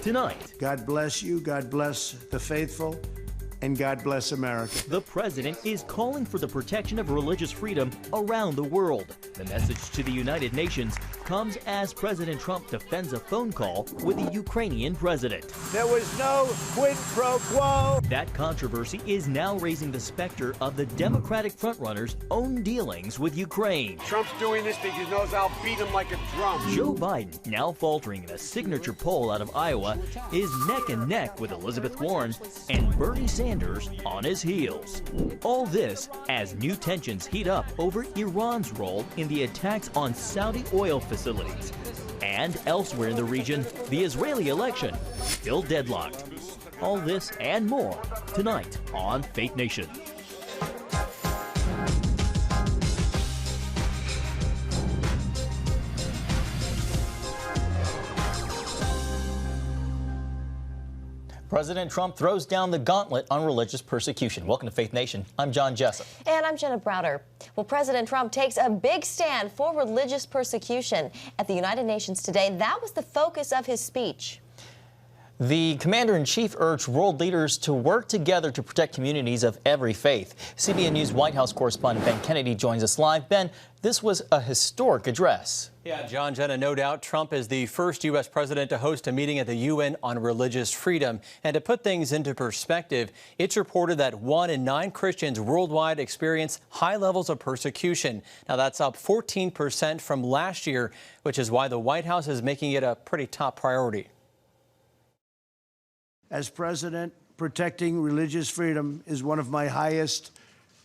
Tonight, God bless you, God bless the faithful, and God bless America. the president is calling for the protection of religious freedom around the world. The message to the United Nations comes as President Trump defends a phone call with the Ukrainian president. There was no quid pro quo. That controversy is now raising the specter of the Democratic frontrunner's own dealings with Ukraine. Trump's doing this because he knows I'll beat him like a drum. Joe Biden, now faltering in a signature poll out of Iowa, is neck and neck with Elizabeth Warren and Bernie Sanders on his heels. All this as new tensions heat up over Iran's role in the attacks on Saudi oil facilities. And elsewhere in the region, the Israeli election still deadlocked. All this and more tonight on Faith Nation. President Trump throws down the gauntlet on religious persecution. Welcome to Faith Nation. I'm John Jessup. And I'm Jenna Browder. Well, President Trump takes a big stand for religious persecution at the United Nations today. That was the focus of his speech. The commander-in-chief urged world leaders to work together to protect communities of every faith. CBN News White House correspondent Ben Kennedy joins us live. Ben, this was a historic address. Yeah, John, Jenna, no doubt Trump is the first U.S. president to host a meeting at the UN on religious freedom. And to put things into perspective, it's reported that 1 in 9 Christians worldwide experience high levels of persecution. Now, that's up 14% from last year, which is why the White House is making it a pretty top priority. As president, protecting religious freedom is one of my highest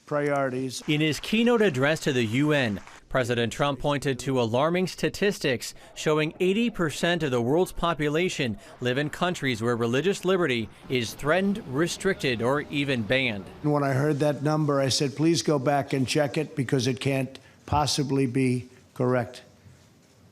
priorities. In his keynote address to the UN, President Trump pointed to alarming statistics showing 80% of the world's population live in countries where religious liberty is threatened, restricted, or even banned. And when I heard that number, I said, please go back and check it because it can't possibly be correct.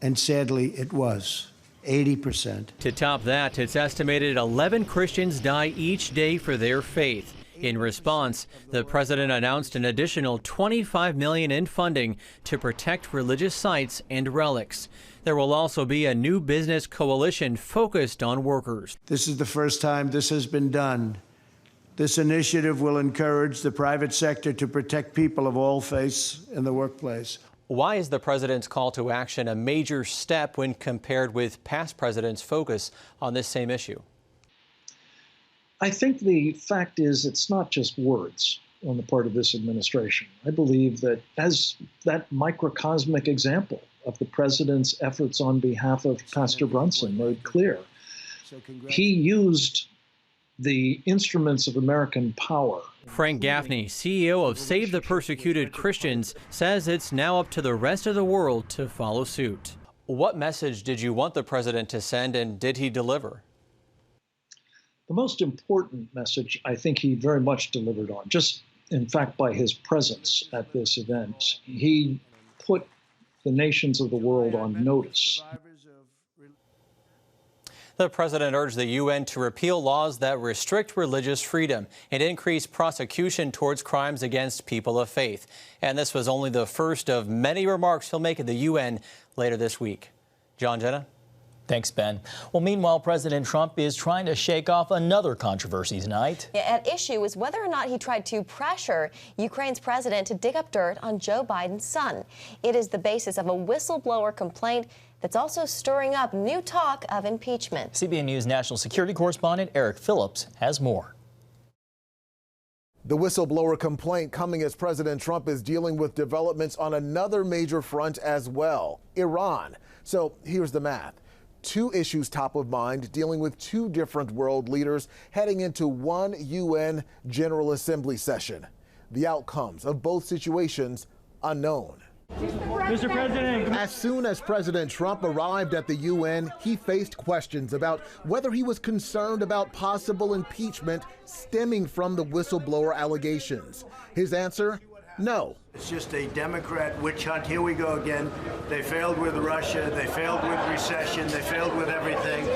And sadly, it was. 80%. To top that, it's estimated 11 Christians die each day for their faith. In response, the president announced an additional $25 million in funding to protect religious sites and relics. There will also be a new business coalition focused on workers. This is the first time this has been done. This initiative will encourage the private sector to protect people of all faiths in the workplace. Why is the president's call to action a major step when compared with past presidents' focus on this same issue? I think the fact is it's not just words on the part of this administration. I believe that as that microcosmic example of the president's efforts on behalf of Pastor Brunson made clear, he used the instruments of American power. Frank Gaffney, CEO of Save the Persecuted Christians, says it's now up to the rest of the world to follow suit. What message did you want the president to send, and did he deliver? The most important message I think he very much delivered on, just in fact by his presence at this event. He put the nations of the world on notice. The president urged the UN to repeal laws that restrict religious freedom and increase prosecution towards crimes against people of faith. And this was only the first of many remarks he'll make at the UN later this week. John, Jenna? Thanks, Ben. Well, meanwhile, President Trump is trying to shake off another controversy tonight. Yeah, at issue is whether or not he tried to pressure Ukraine's president to dig up dirt on Joe Biden's son. It is the basis of a whistleblower complaint that's also stirring up new talk of impeachment. CBN News national security correspondent Eric Phillips has more. The whistleblower complaint coming as President Trump is dealing with developments on another major front as well, Iran. So here's the math. 2 issues top of mind, dealing with 2 different world leaders heading into one UN General Assembly session. The outcomes of both situations unknown. Mr. President. As soon as President Trump arrived at the UN, he faced questions about whether he was concerned about possible impeachment stemming from the whistleblower allegations. His answer? No. It's just a Democrat witch hunt. Here we go again. They failed with Russia. They failed with recession. They failed with everything.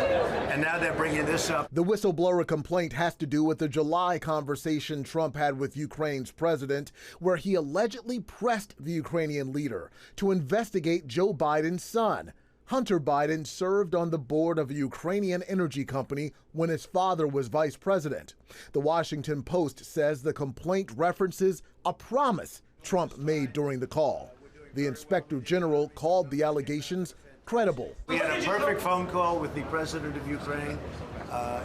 And now they're bringing this up. The whistleblower complaint has to do with the July conversation Trump had with Ukraine's president, where he allegedly pressed the Ukrainian leader to investigate Joe Biden's son. Hunter Biden served on the board of a Ukrainian energy company when his father was vice president. The Washington Post says the complaint references a promise Trump made during the call. The inspector general called the allegations credible. We had a perfect phone call with the president of Ukraine.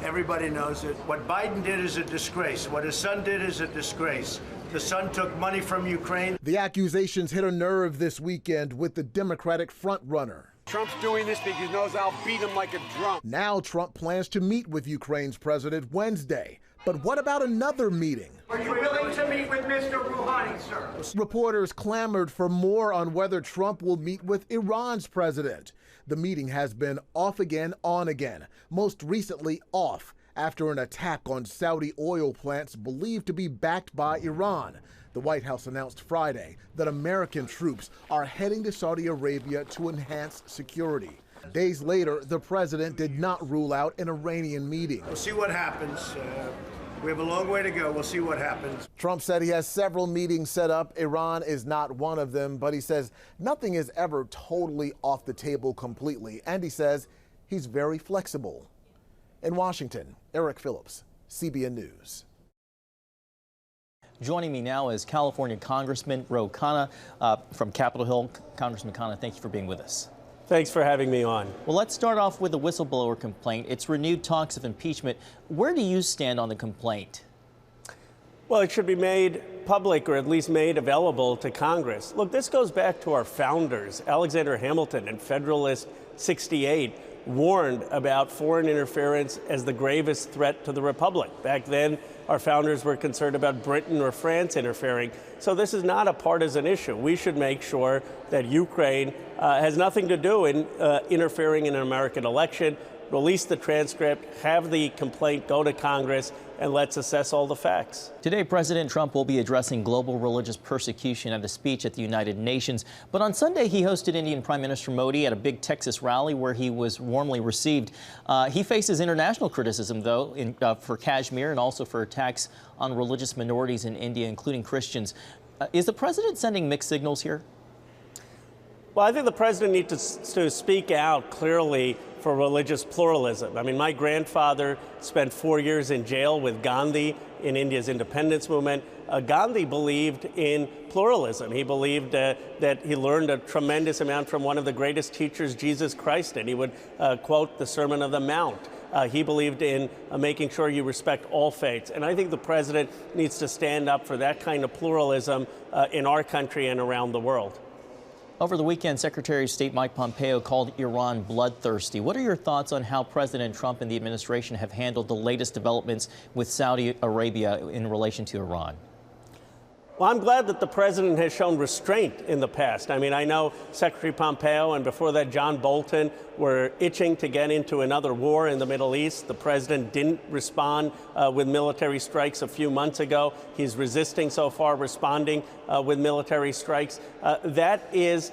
Everybody knows it. What Biden did is a disgrace. What his son did is a disgrace. The son took money from Ukraine. The accusations hit a nerve this weekend with the Democratic frontrunner. Trump's doing this because he knows I'll beat him like a drum. Now Trump plans to meet with Ukraine's president Wednesday. But what about another meeting? Are you willing to meet with Mr. Rouhani, sir? Reporters clamored for more on whether Trump will meet with Iran's president. The meeting has been off again, on again, most recently off after an attack on Saudi oil plants believed to be backed by Iran. The White House announced Friday that American troops are heading to Saudi Arabia to enhance security. Days later, the president did not rule out an Iranian meeting. We'll see what happens. We have a long way to go. We'll see what happens. Trump said he has several meetings set up. Iran is not one of them, but he says nothing is ever totally off the table completely. And he says he's very flexible. In Washington, Eric Phillips, CBN News. Joining me now is California Congressman Ro Khanna from Capitol Hill. Congressman Khanna, thank you for being with us. Thanks for having me on. Well, let's start off with the whistleblower complaint. It's renewed talks of impeachment. Where do you stand on the complaint? Well, it should be made public, or at least made available to Congress. Look, this goes back to our founders. Alexander Hamilton in Federalist 68 warned about foreign interference as the gravest threat to the Republic. Back then, our founders were concerned about Britain or France interfering. So this is not a partisan issue. We should make sure that Ukraine has nothing to do in interfering in an American election. Release the transcript, have the complaint go to Congress, and let's assess all the facts. Today, President Trump will be addressing global religious persecution at a speech at the United Nations. But on Sunday, he hosted Indian Prime Minister Modi at a big Texas rally where he was warmly received. He faces international criticism, though, for Kashmir and also for attacks on religious minorities in India, including Christians. Is the president sending mixed signals here? Well, I think the president needs to speak out clearly for religious pluralism. I mean, my grandfather spent 4 years in jail with Gandhi in India's independence movement. Gandhi believed in pluralism. He believed that he learned a tremendous amount from one of the greatest teachers, Jesus Christ, and he would quote the Sermon on the Mount. He believed in making sure you respect all faiths. And I think the president needs to stand up for that kind of pluralism in our country and around the world. Over the weekend, Secretary of State Mike Pompeo called Iran bloodthirsty. What are your thoughts on how President Trump and the administration have handled the latest developments with Saudi Arabia in relation to Iran? Well, I'm glad that the president has shown restraint in the past. I mean, I know Secretary Pompeo and before that John Bolton were itching to get into another war in the Middle East. The president didn't respond with military strikes a few months ago. He's resisting so far responding with military strikes. That is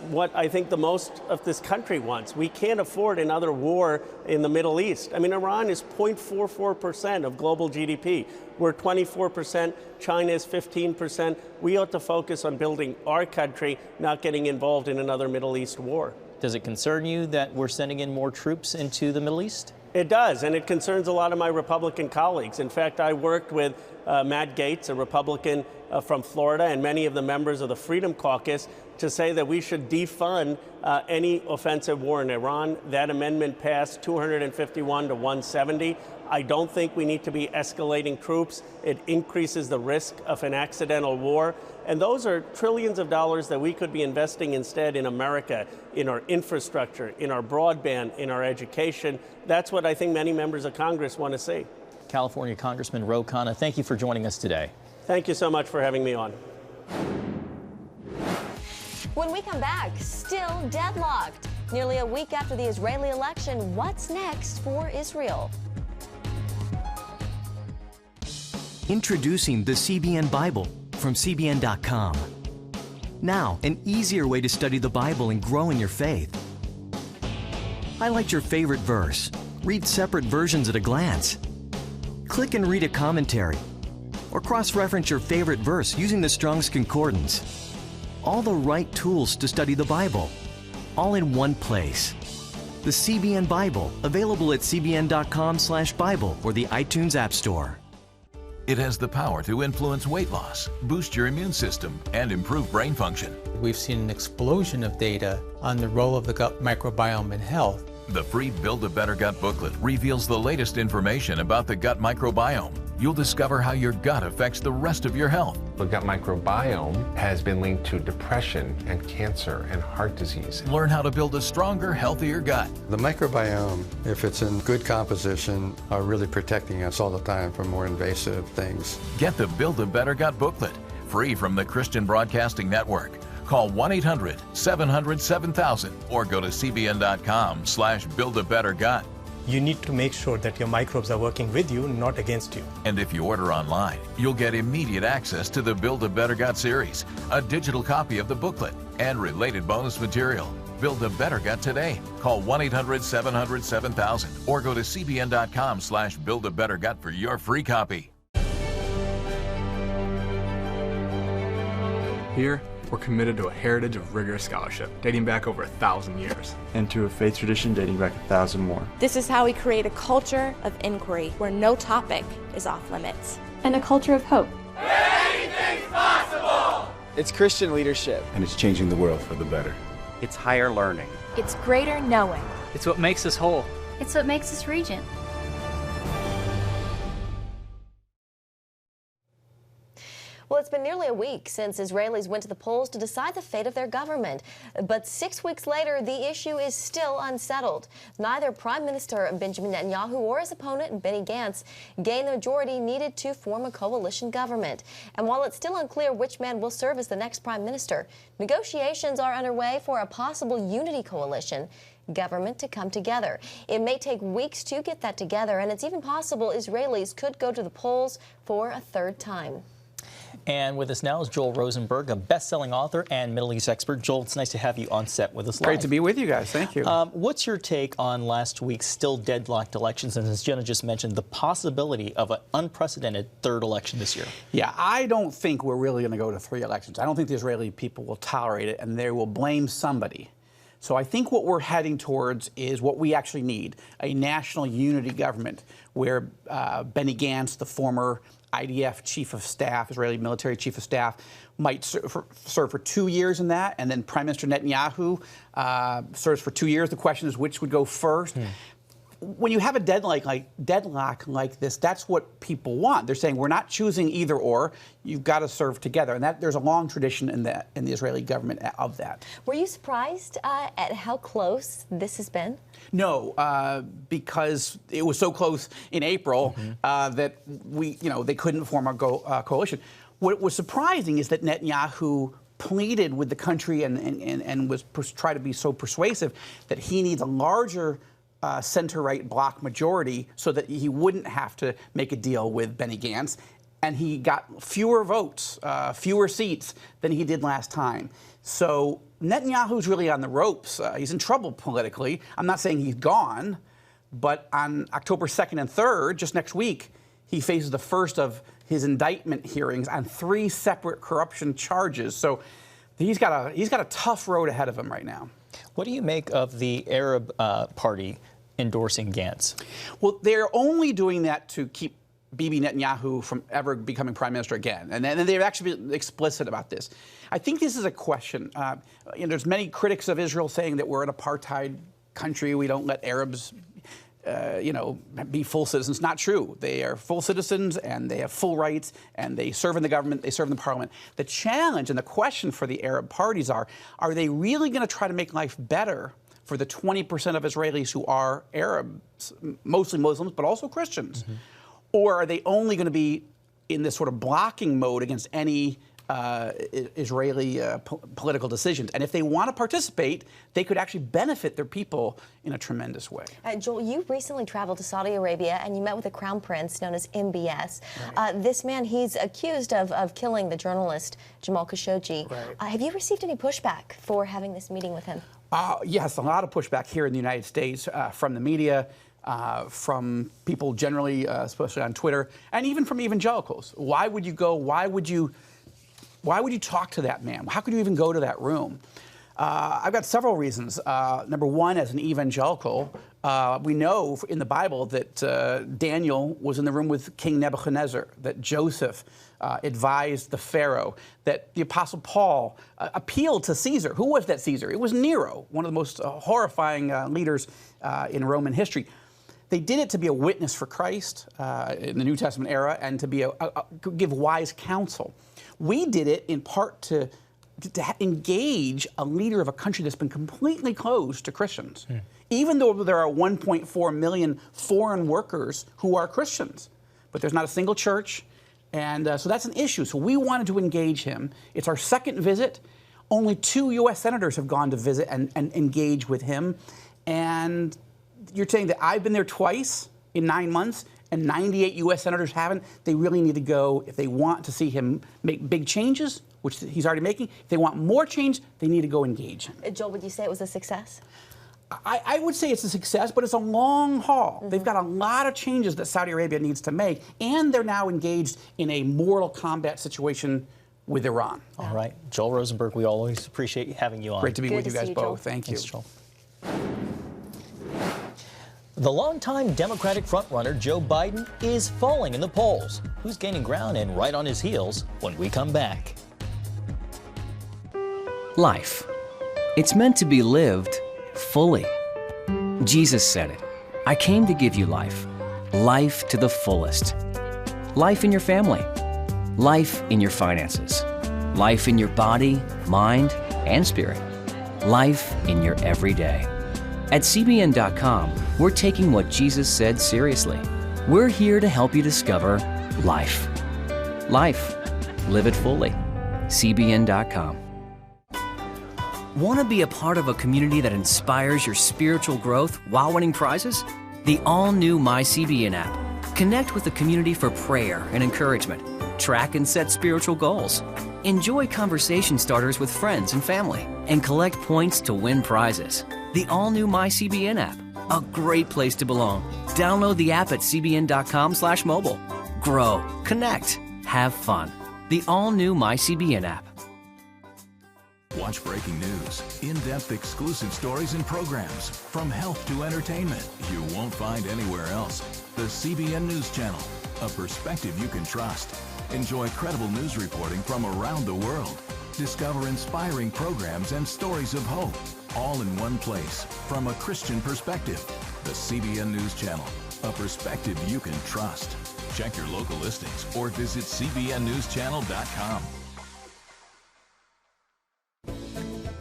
what I think the most of this country wants. We can't afford another war in the Middle East. I mean, Iran is 0.44% of global GDP. We're 24%. China is 15%. We ought to focus on building our country, not getting involved in another Middle East war. Does it concern you that we're sending in more troops into the Middle East? It does, and it concerns a lot of my Republican colleagues. In fact, I worked with Matt Gaetz, a Republican from Florida, and many of the members of the Freedom Caucus to say that we should defund any offensive war in Iran. That amendment passed 251 to 170. I don't think we need to be escalating troops. It increases the risk of an accidental war. And those are trillions of dollars that we could be investing instead in America, in our infrastructure, in our broadband, in our education. That's what I think many members of Congress want to see. California Congressman Ro Khanna, thank you for joining us today. Thank you so much for having me on. When we come back, still deadlocked. Nearly a week after the Israeli election, what's next for Israel? Introducing the CBN Bible from CBN.com. Now, an easier way to study the Bible and grow in your faith. Highlight your favorite verse. Read separate versions at a glance. Click and read a commentary. Or cross-reference your favorite verse using the Strong's Concordance. All the right tools to study the Bible. all in one place. The CBN Bible, available at cbn.com/Bible or the iTunes App Store. It has the power to influence weight loss, boost your immune system, and improve brain function. We've seen an explosion of data on the role of the gut microbiome in health. The free Build a Better Gut booklet reveals the latest information about the gut microbiome. You'll discover how your gut affects the rest of your health. The gut microbiome has been linked to depression and cancer and heart disease. Learn how to build a stronger, healthier gut. The microbiome, if it's in good composition, are really protecting us all the time from more invasive things. Get the Build a Better Gut booklet, free from the Christian Broadcasting Network. Call 1-800-700-7000 or go to cbn.com/buildabettergut. You need to make sure that your microbes are working with you, not against you. And if you order online, you'll get immediate access to the Build a Better Gut series, a digital copy of the booklet, and related bonus material. Build a Better Gut today. Call 1-800-700-7000 or go to cbn.com/buildabettergut for your free copy. Here, we're committed to a heritage of rigorous scholarship dating back over 1,000 years. And to a faith tradition dating back 1,000 more. This is how we create a culture of inquiry where no topic is off limits. And a culture of hope. Anything's possible! It's Christian leadership. And it's changing the world for the better. It's higher learning. It's greater knowing. It's what makes us whole. It's what makes us Regent. Well, it's been nearly a week since Israelis went to the polls to decide the fate of their government. But 6 weeks later, the issue is still unsettled. Neither Prime Minister Benjamin Netanyahu or his opponent, Benny Gantz, gained the majority needed to form a coalition government. And while it's still unclear which man will serve as the next prime minister, negotiations are underway for a possible unity coalition government to come together. It may take weeks to get that together, and it's even possible Israelis could go to the polls for a third time. And with us now is Joel Rosenberg, a best-selling author and Middle East expert. Joel, it's nice to have you on set with us live. Great to be with you guys. Thank you. What's your take on last week's still deadlocked elections, and as Jenna just mentioned, the possibility of an unprecedented third election this year? Yeah, I don't think we're really going to go to 3 elections. I don't think the Israeli people will tolerate it, and they will blame somebody. So I think what we're heading towards is what we actually need, a national unity government where Benny Gantz, the former IDF chief of staff, Israeli military chief of staff, might serve for 2 years in that, and then Prime Minister Netanyahu serves for 2 years. The question is which would go first. When you have a deadlock like this, that's what people want. They're saying we're not choosing either or. You've got to serve together, and there's a long tradition in the Israeli government of that. Were you surprised at how close this has been? No, because it was so close in April that they couldn't form a coalition. What was surprising is that Netanyahu pleaded with the country and was tried to be so persuasive that he needs a larger center-right bloc majority so that he wouldn't have to make a deal with Benny Gantz. And he got fewer votes, fewer seats than he did last time. So Netanyahu's really on the ropes. He's in trouble politically. I'm not saying he's gone, but on October 2nd and 3rd, just next week, he faces the first of his indictment hearings on 3 separate corruption charges. So he's got a tough road ahead of him right now. What do you make of the Arab Party endorsing Gantz? Well, they're only doing that to keep Bibi Netanyahu from ever becoming prime minister again. And they've actually been explicit about this. I think this is a question. There's many critics of Israel saying that we're an apartheid country. We don't let Arabs be full citizens. Not true. They are full citizens and they have full rights and they serve in the government, they serve in the parliament. The challenge and the question for the Arab parties are they really going to try to make life better for the 20% of Israelis who are Arabs, mostly Muslims, but also Christians? Or are they only going to be in this sort of blocking mode against any Israeli political decisions? And if they want to participate, they could actually benefit their people in a tremendous way. Joel, you recently traveled to Saudi Arabia and you met with the Crown Prince known as MBS. Right. This man, he's accused of killing the journalist Jamal Khashoggi. Right. Have you received any pushback for having this meeting with him? Yes, a lot of pushback here in the United States from the media. From people generally, especially on Twitter, and even from evangelicals. Why would you go? Why would you talk to that man? How could you even go to that room? I've got several reasons. Number one, as an evangelical, we know in the Bible that Daniel was in the room with King Nebuchadnezzar, that Joseph advised the Pharaoh, that the Apostle Paul appealed to Caesar. Who was that Caesar? It was Nero, one of the most horrifying leaders in Roman history. They did it to be a witness for Christ in the New Testament era and to be give wise counsel. We did it in part to engage a leader of a country that's been completely closed to Christians, even though there are 1.4 million foreign workers who are Christians. But there's not a single church, and so that's an issue. So we wanted to engage him. It's our second visit. Only 2 U.S. senators have gone to visit and engage with him. And you're saying that I've been there twice in 9 months, and 98 U.S. senators haven't. They really need to go if they want to see him make big changes, which he's already making. If they want more change, they need to go engage him. Joel, would you say it was a success? I would say it's a success, but it's a long haul. They've got a lot of changes that Saudi Arabia needs to make, and they're now engaged in a mortal combat situation with Iran. All right. Joel Rosenberg, we always appreciate having you on. Great to be with you guys both. Thank you. Thanks, Joel. The longtime Democratic frontrunner Joe Biden is falling in the polls. Who's gaining ground and right on his heels when we come back? Life. It's meant to be lived fully. Jesus said it. I came to give you life. Life to the fullest. Life in your family. Life in your finances. Life in your body, mind, and spirit. Life in your everyday. At CBN.com, we're taking what Jesus said seriously. We're here to help you discover life. Life. Live it fully. CBN.com. Want to be a part of a community that inspires your spiritual growth while winning prizes? The all-new MyCBN app. Connect with the community for prayer and encouragement. Track and set spiritual goals. Enjoy conversation starters with friends and family. And collect points to win prizes. The all-new MyCBN app. A great place to belong. Download the app at cbn.com/mobile. Grow, connect, have fun. The all-new MyCBN app. Watch breaking news, in-depth exclusive stories and programs, from health to entertainment, you won't find anywhere else. The CBN News Channel, a perspective you can trust. Enjoy credible news reporting from around the world. Discover inspiring programs and stories of hope, all in one place, from a Christian perspective. The CBN News Channel, a perspective you can trust. Check your local listings or visit cbnnewschannel.com.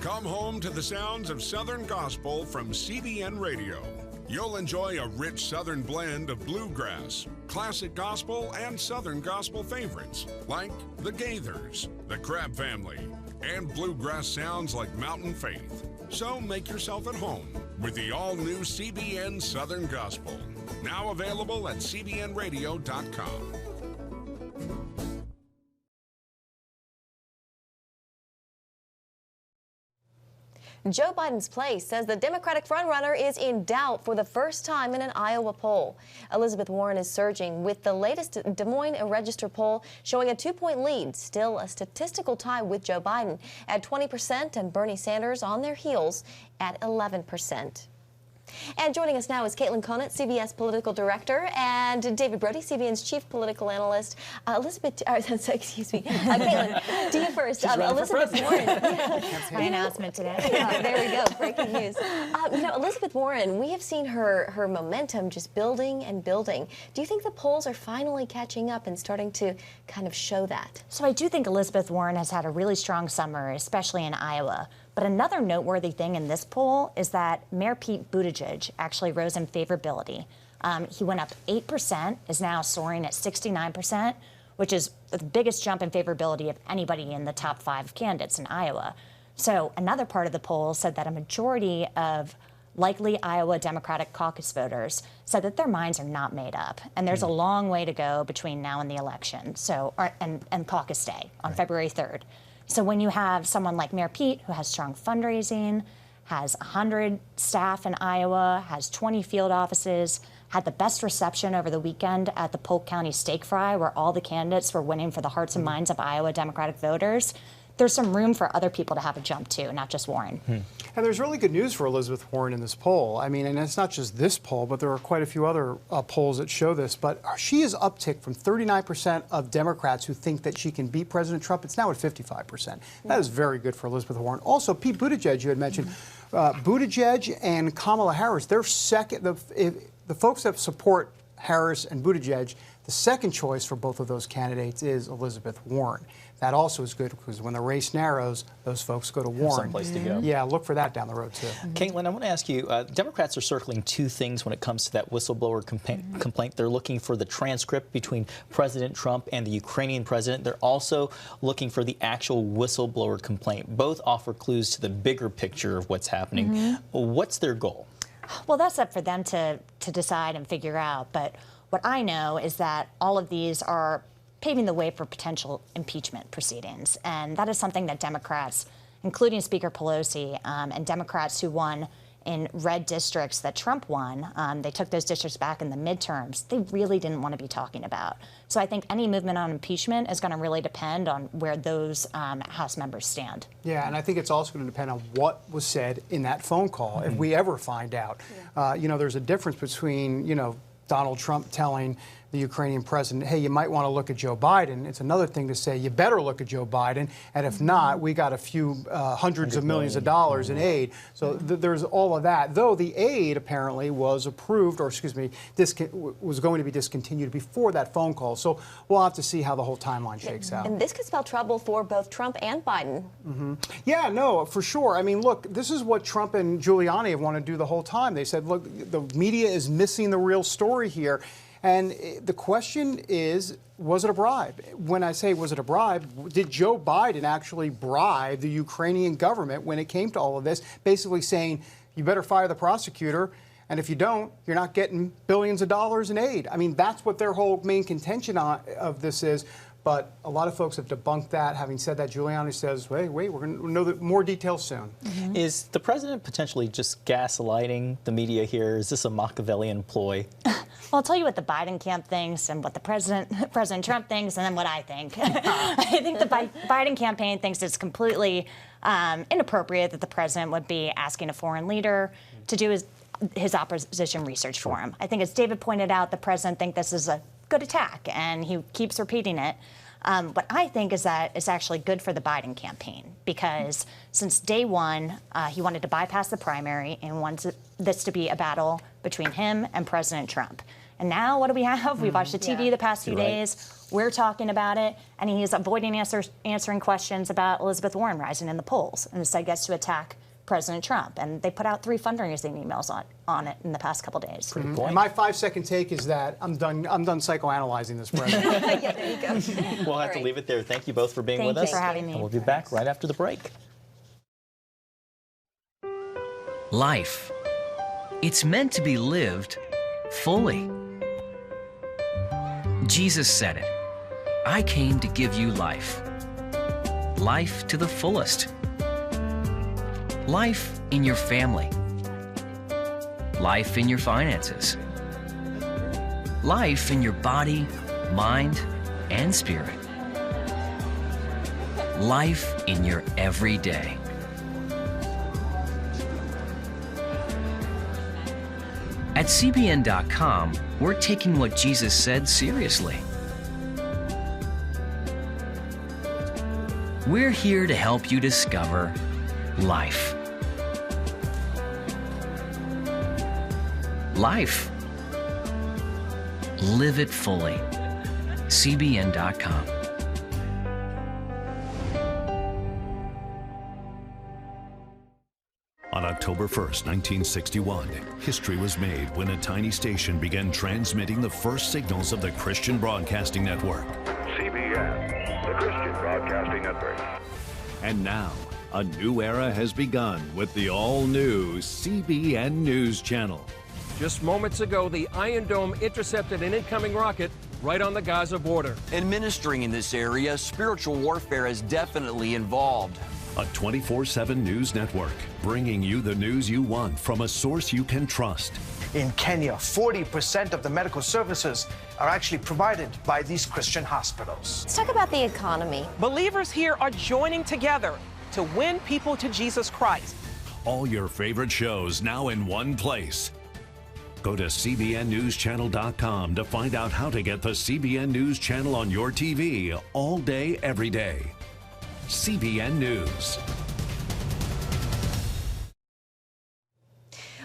Come home to the sounds of Southern Gospel from CBN Radio. You'll enjoy a rich Southern blend of bluegrass, classic gospel, and Southern gospel favorites like the Gaithers, the Crab Family, and bluegrass sounds like Mountain Faith. So make yourself at home with the all-new CBN Southern Gospel, now available at cbnradio.com. Joe Biden's place says the Democratic frontrunner is in doubt for the first time in an Iowa poll. Elizabeth Warren is surging, with the latest Des Moines Register poll showing a 2-point lead, still a statistical tie with Joe Biden at 20% and Bernie Sanders on their heels at 11%. And joining us now is Caitlin Conant, CBS political director, and David Brody, CBN's chief political analyst. Caitlin, to you first. Elizabeth Warren. That's my announcement today. There we go. Breaking news. Elizabeth Warren, we have seen her momentum just building and building. Do you think the polls are finally catching up and starting to kind of show that? So I do think Elizabeth Warren has had a really strong summer, especially in Iowa. But another noteworthy thing in this poll is that Mayor Pete Buttigieg actually rose in favorability. He went up 8%, is now soaring at 69%, which is the biggest jump in favorability of anybody in the top 5 candidates in Iowa. So another part of the poll said that a majority of likely Iowa Democratic caucus voters said that their minds are not made up. And there's a long way to go between now and the election, and caucus day on February 3rd. So when you have someone like Mayor Pete, who has strong fundraising, has 100 staff in Iowa, has 20 field offices, had the best reception over the weekend at the Polk County Steak Fry, where all the candidates were winning for the hearts and minds of Iowa Democratic voters, there's some room for other people to have a jump too, not just Warren. And there's really good news for Elizabeth Warren in this poll. I mean, and it's not just this poll, but there are quite a few other polls that show this. But she has upticked from 39% of Democrats who think that she can beat President Trump. It's now at 55%. That is very good for Elizabeth Warren. Also, Pete Buttigieg, you had mentioned, Buttigieg and Kamala Harris, they're second. The folks that support Harris and Buttigieg, the second choice for both of those candidates is Elizabeth Warren. That also is good because when the race narrows, those folks go to Warren. Someplace to go. Yeah, look for that down the road, too. Caitlin, I want to ask you, Democrats are circling two things when it comes to that whistleblower complaint. They're looking for the transcript between President Trump and the Ukrainian president. They're also looking for the actual whistleblower complaint. Both offer clues to the bigger picture of what's happening. What's their goal? Well, that's up for them to decide and figure out. But what I know is that all of these are paving the way for potential impeachment proceedings. And that is something that Democrats, including Speaker Pelosi, and Democrats who won in red districts that Trump won, they took those districts back in the midterms, they really didn't want to be talking about. So I think any movement on impeachment is going to really depend on where those House members stand. Yeah, and I think it's also going to depend on what was said in that phone call, if we ever find out. You know, there's a difference between, you know, Donald Trump telling the Ukrainian president, hey, you might want to look at Joe Biden. It's another thing to say, you better look at Joe Biden, and if not, we got a few hundreds of millions of dollars in aid. So there's all of that, though the aid apparently was approved, or excuse me, was going to be discontinued before that phone call. So we'll have to see how the whole timeline shakes out. And this could spell trouble for both Trump and Biden. Yeah, no, for sure. I mean, look, this is what Trump and Giuliani have wanted to do the whole time. They said, look, the media is missing the real story here. And the question is, was it a bribe? When I say was it a bribe, did Joe Biden actually bribe the Ukrainian government when it came to all of this, basically saying, you better fire the prosecutor, and if you don't, you're not getting billions of dollars in aid? I mean, that's what their whole main contention of this is. But a lot of folks have debunked that. Having said that, Giuliani says, wait, we're going to know more details soon. Is the president potentially just gaslighting the media here? Is this a Machiavellian ploy? Well, I'll tell you what the Biden camp thinks and what the President Trump thinks, and then what I think. I think the Biden campaign thinks it's completely inappropriate that the president would be asking a foreign leader to do his opposition research for him. I think, as David pointed out, the president thinks this is a good attack, and he keeps repeating it. What I think is that it's actually good for the Biden campaign, because since day one, he wanted to bypass the primary and wanted this to be a battle between him and President Trump. And now what do we have? We've watched the TV the past few days. We're talking about it, and he's avoiding answering questions about Elizabeth Warren rising in the polls, and instead gets to attack President Trump. And they put out 3 fundraising emails on it in the past couple days. And my 5-second take is that I'm done psychoanalyzing this president. Yeah, there you go. We'll have to leave it there. Thank you both for being with us. Thank you for having me. And we'll be back right after the break. Life. It's meant to be lived fully. Jesus said it. I came to give you life. Life to the fullest. Life in your family. Life in your finances. Life in your body, mind, and spirit. Life in your everyday. At CBN.com, we're taking what Jesus said seriously. We're here to help you discover life. Life. Live it fully. CBN.com. On October 1st, 1961, history was made when a tiny station began transmitting the first signals of the Christian Broadcasting Network. CBN, the Christian Broadcasting Network. And now, a new era has begun with the all-new CBN News Channel. Just moments ago, the Iron Dome intercepted an incoming rocket right on the Gaza border. Administering in this area, spiritual warfare is definitely involved. A 24/7 news network, bringing you the news you want from a source you can trust. In Kenya, 40% of the medical services are actually provided by these Christian hospitals. Let's talk about the economy. Believers here are joining together to win people to Jesus Christ. All your favorite shows now in one place. Go to CBNNewsChannel.com to find out how to get the CBN News Channel on your TV all day, every day. CBN News.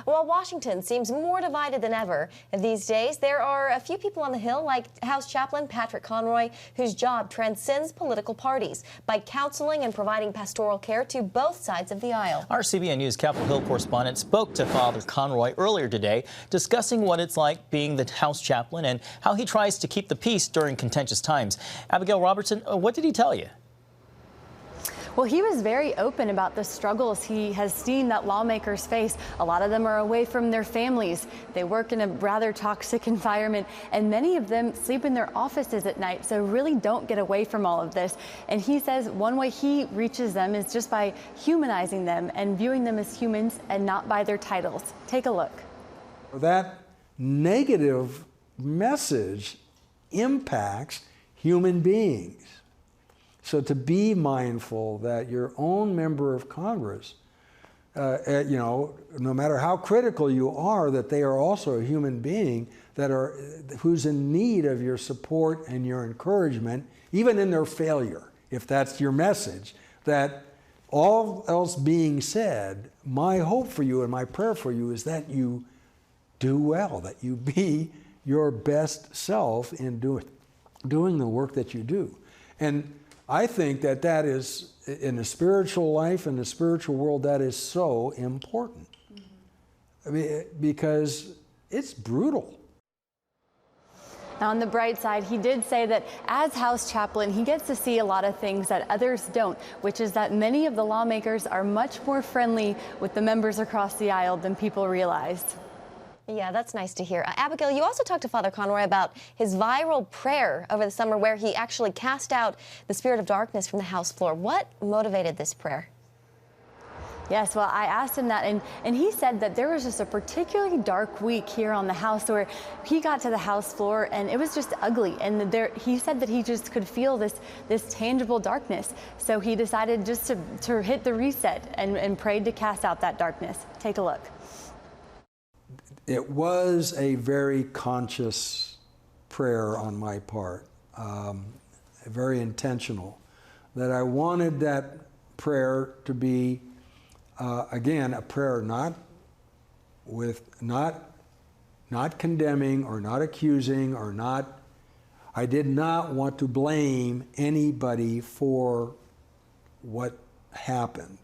Well, Washington seems more divided than ever these days. There are a few people on the Hill, like House Chaplain Patrick Conroy, whose job transcends political parties by counseling and providing pastoral care to both sides of the aisle. Our CBN News Capitol Hill correspondent spoke to Father Conroy earlier today, discussing what it's like being the House Chaplain and how he tries to keep the peace during contentious times. Abigail Robertson, what did he tell you? Well, he was very open about the struggles he has seen that lawmakers face. A lot of them are away from their families. They work in a rather toxic environment, and many of them sleep in their offices at night, so really don't get away from all of this. And he says one way he reaches them is just by humanizing them and viewing them as humans and not by their titles. Take a look. That negative message impacts human beings. So to be mindful that your own member of Congress, no matter how critical you are, that they are also a human being who's in need of your support and your encouragement, even in their failure, if that's your message. That all else being said, my hope for you and my prayer for you is that you do well, that you be your best self in doing the work that you do. And I think that is, in the spiritual life, in the spiritual world, that is so important. I mean, because it's brutal. Now, on the bright side, he did say that as House Chaplain, he gets to see a lot of things that others don't, which is that many of the lawmakers are much more friendly with the members across the aisle than people realized. Yeah, that's nice to hear. Abigail, you also talked to Father Conroy about his viral prayer over the summer where he actually cast out the spirit of darkness from the House floor. What motivated this prayer? Yes, well, I asked him that, and he said that there was just a particularly dark week here on the House where he got to the House floor and it was just ugly. And he said that he just could feel this tangible darkness. So he decided just to hit the reset and prayed to cast out that darkness. Take a look. It was a very conscious prayer on my part, very intentional, that I wanted that prayer to be, again, a prayer not condemning or not accusing or not. I did not want to blame anybody for what happened.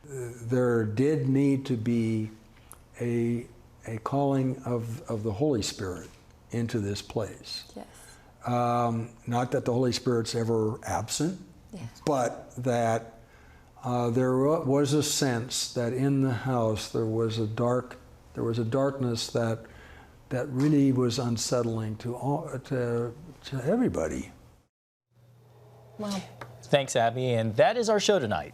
There did need to be a calling of the Holy Spirit into this place. Yes. Not that the Holy Spirit's ever absent, yes, but that there was a sense that in the house there was a darkness that really was unsettling to everybody. Wow. Thanks, Abby, and that is our show tonight.